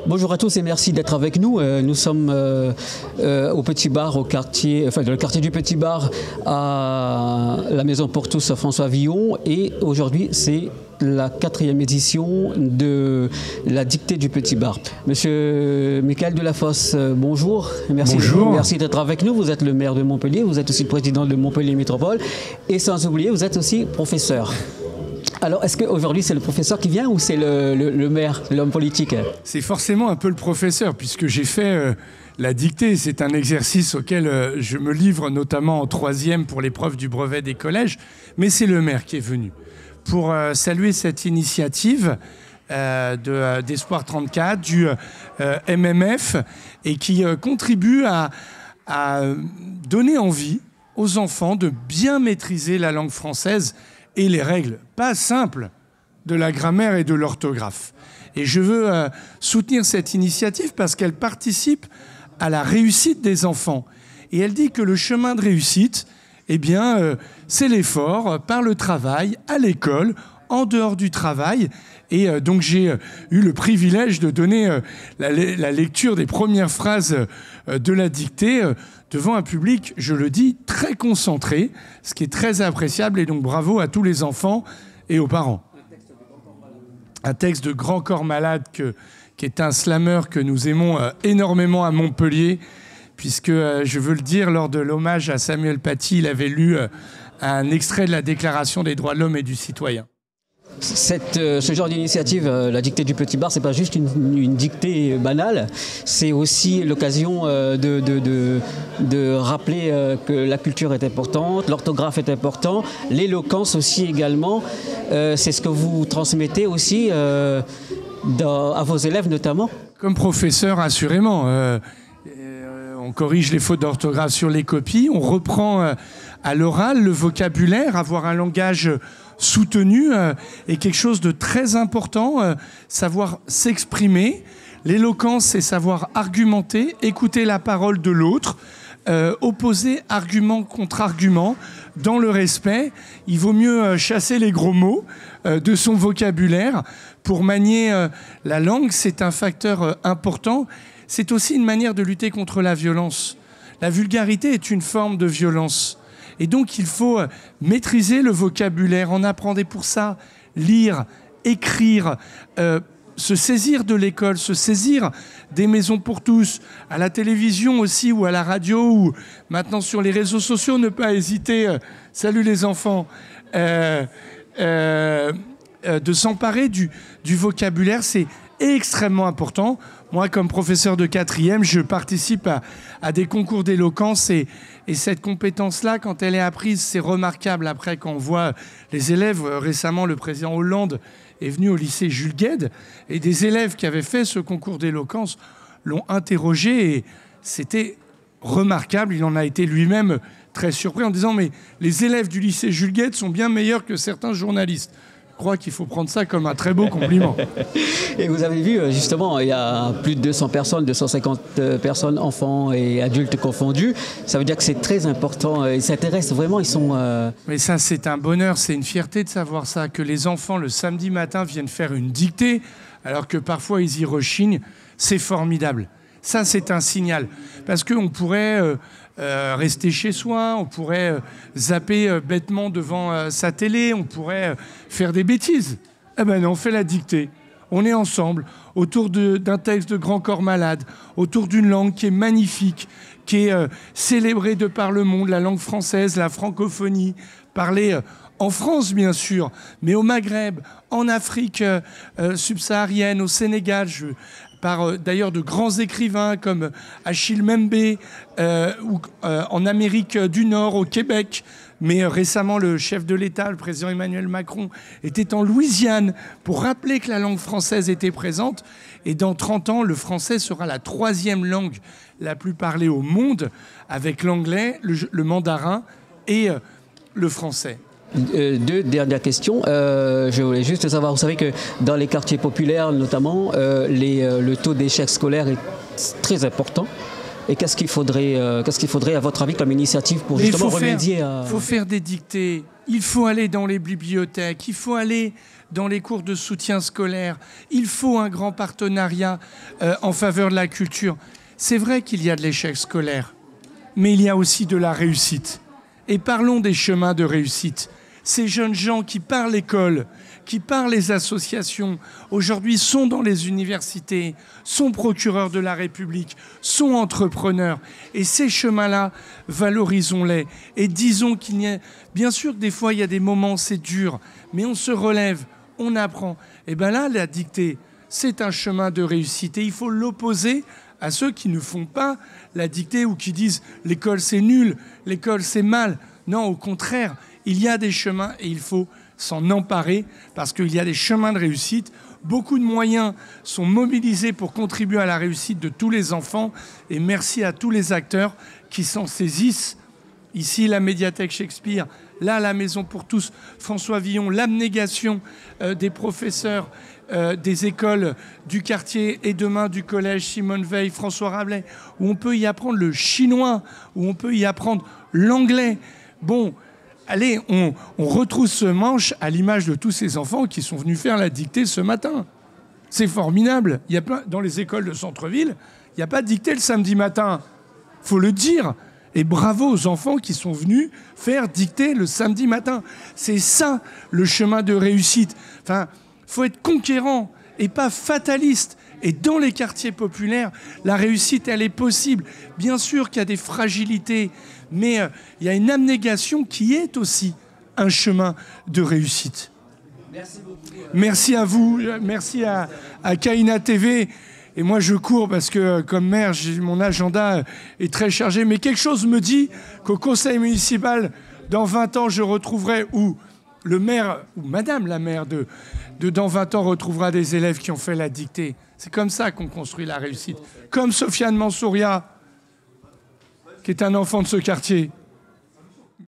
Bonjour à tous et merci d'être avec nous. Nous sommes au Petit Bar, au quartier, dans le quartier du Petit Bar, à la Maison pour tous François Villon. Et aujourd'hui, c'est la 4e édition de la dictée du Petit Bar. Monsieur Michael Delafosse, bonjour. Bonjour. Merci d'être avec nous. Vous êtes le maire de Montpellier, vous êtes aussi le président de Montpellier Métropole. Et sans oublier, vous êtes aussi professeur. Alors, est-ce qu'aujourd'hui, c'est le professeur qui vient ou c'est le maire, l'homme politique? C'est forcément un peu le professeur, puisque j'ai fait la dictée. C'est un exercice auquel je me livre, notamment en 3e pour l'épreuve du brevet des collèges. Mais c'est le maire qui est venu pour saluer cette initiative d'Espoir 34, du MMF, et qui contribue à donner envie aux enfants de bien maîtriser la langue française et les règles pas simples de la grammaire et de l'orthographe. Et je veux soutenir cette initiative parce qu'elle participe à la réussite des enfants. Et elle dit que le chemin de réussite, eh bien, c'est l'effort par le travail, à l'école, en dehors du travail. Et donc j'ai eu le privilège de donner la lecture des premières phrases de la dictée devant un public, je le dis, très concentré, ce qui est très appréciable. Et donc bravo à tous les enfants et aux parents. Un texte de Grand Corps Malade qui est un slammer que nous aimons énormément à Montpellier, puisque, je veux le dire, lors de l'hommage à Samuel Paty, il avait lu un extrait de la Déclaration des droits de l'homme et du citoyen. Ce genre d'initiative, la dictée du Petit Bar, c'est pas juste une dictée banale, c'est aussi l'occasion de rappeler que la culture est importante, l'orthographe est important, l'éloquence aussi également. C'est ce que vous transmettez aussi à vos élèves notamment? Comme professeur, assurément. On corrige les fautes d'orthographe sur les copies, on reprend à l'oral le vocabulaire, avoir un langage soutenu est quelque chose de très important, savoir s'exprimer. L'éloquence, c'est savoir argumenter, écouter la parole de l'autre, opposer argument contre argument, dans le respect. Il vaut mieux chasser les gros mots de son vocabulaire pour manier la langue. C'est un facteur important. C'est aussi une manière de lutter contre la violence. La vulgarité est une forme de violence. Et donc, il faut maîtriser le vocabulaire, en apprendre. Et pour ça, lire, écrire, se saisir de l'école, se saisir des maisons pour tous, à la télévision aussi ou à la radio, ou maintenant sur les réseaux sociaux, ne pas hésiter, salut les enfants, de s'emparer du vocabulaire, c'est extrêmement important. Moi, comme professeur de 4e, je participe à des concours d'éloquence et cette compétence-là, quand elle est apprise, c'est remarquable. Après, quand on voit les élèves, récemment, le président Hollande est venu au lycée Jules Guesde et des élèves qui avaient fait ce concours d'éloquence l'ont interrogé et c'était remarquable. Il en a été lui-même très surpris en disant « Mais les élèves du lycée Jules Guesde sont bien meilleurs que certains journalistes ». Je crois qu'il faut prendre ça comme un très beau compliment. Et vous avez vu, justement, il y a plus de 200 personnes, 250 personnes, enfants et adultes confondus. Ça veut dire que c'est très important. Ils s'intéressent vraiment, ils sont... Mais ça, c'est un bonheur, c'est une fierté de savoir ça, que les enfants, le samedi matin, viennent faire une dictée, alors que parfois, ils y rechignent. C'est formidable. Ça, c'est un signal. Parce qu'on pourrait... rester chez soi, on pourrait zapper bêtement devant sa télé, on pourrait faire des bêtises. Eh ben non, on fait la dictée. On est ensemble, autour d'un texte de Grand Corps Malade, autour d'une langue qui est magnifique, qui est célébrée de par le monde, la langue française, la francophonie, parlée en France, bien sûr, mais au Maghreb, en Afrique subsaharienne, au Sénégal, par d'ailleurs de grands écrivains comme Achille Mbembe, ou en Amérique du Nord, au Québec. Mais récemment, le chef de l'État, le président Emmanuel Macron, était en Louisiane pour rappeler que la langue française était présente. Et dans 30 ans, le français sera la 3e langue la plus parlée au monde, avec l'anglais, le mandarin et le français. Deux dernières questions. Je voulais juste savoir, vous savez que dans les quartiers populaires notamment, le taux d'échec scolaire est très important. Et qu'est-ce qu'il faudrait, à votre avis, comme initiative pour justement remédier à... Il faut faire des dictées, il faut aller dans les bibliothèques, il faut aller dans les cours de soutien scolaire, il faut un grand partenariat en faveur de la culture. C'est vrai qu'il y a de l'échec scolaire, mais il y a aussi de la réussite. Et parlons des chemins de réussite. Ces jeunes gens qui par l'école, qui par les associations, aujourd'hui sont dans les universités, sont procureurs de la République, sont entrepreneurs. Et ces chemins-là, valorisons-les. Et disons qu'il y a... Bien sûr que des fois, il y a des moments, c'est dur, mais on se relève, on apprend. Et bien là, la dictée, c'est un chemin de réussite. Et il faut l'opposer à ceux qui ne font pas la dictée ou qui disent « l'école c'est nul, l'école c'est mal ». Non, au contraire, il y a des chemins et il faut s'en emparer parce qu'il y a des chemins de réussite. Beaucoup de moyens sont mobilisés pour contribuer à la réussite de tous les enfants et merci à tous les acteurs qui s'en saisissent. Ici, la médiathèque Shakespeare, là, la Maison pour tous, François Villon, l'abnégation des professeurs des écoles du quartier et demain du collège Simone Veil, François Rabelais, où on peut y apprendre le chinois, où on peut y apprendre l'anglais. Bon, allez, on retrousse ce manche à l'image de tous ces enfants qui sont venus faire la dictée ce matin. C'est formidable. Il y a plein, dans les écoles de centre-ville, il n'y a pas de dictée le samedi matin. Il faut le dire. Et bravo aux enfants qui sont venus faire dictée le samedi matin. C'est ça, le chemin de réussite. Enfin, il faut être conquérant et pas fataliste. Et dans les quartiers populaires, la réussite, elle est possible. Bien sûr qu'il y a des fragilités, mais il y a une abnégation qui est aussi un chemin de réussite. Merci beaucoup. Merci à vous, merci à Kaina TV. Et moi, je cours parce que, comme maire, mon agenda est très chargé. Mais quelque chose me dit qu'au conseil municipal, dans 20 ans, je retrouverai, ou le maire, ou madame la maire de dans 20 ans, retrouvera des élèves qui ont fait la dictée. C'est comme ça qu'on construit la réussite. Comme Sofiane Mansouria, qui est un enfant de ce quartier.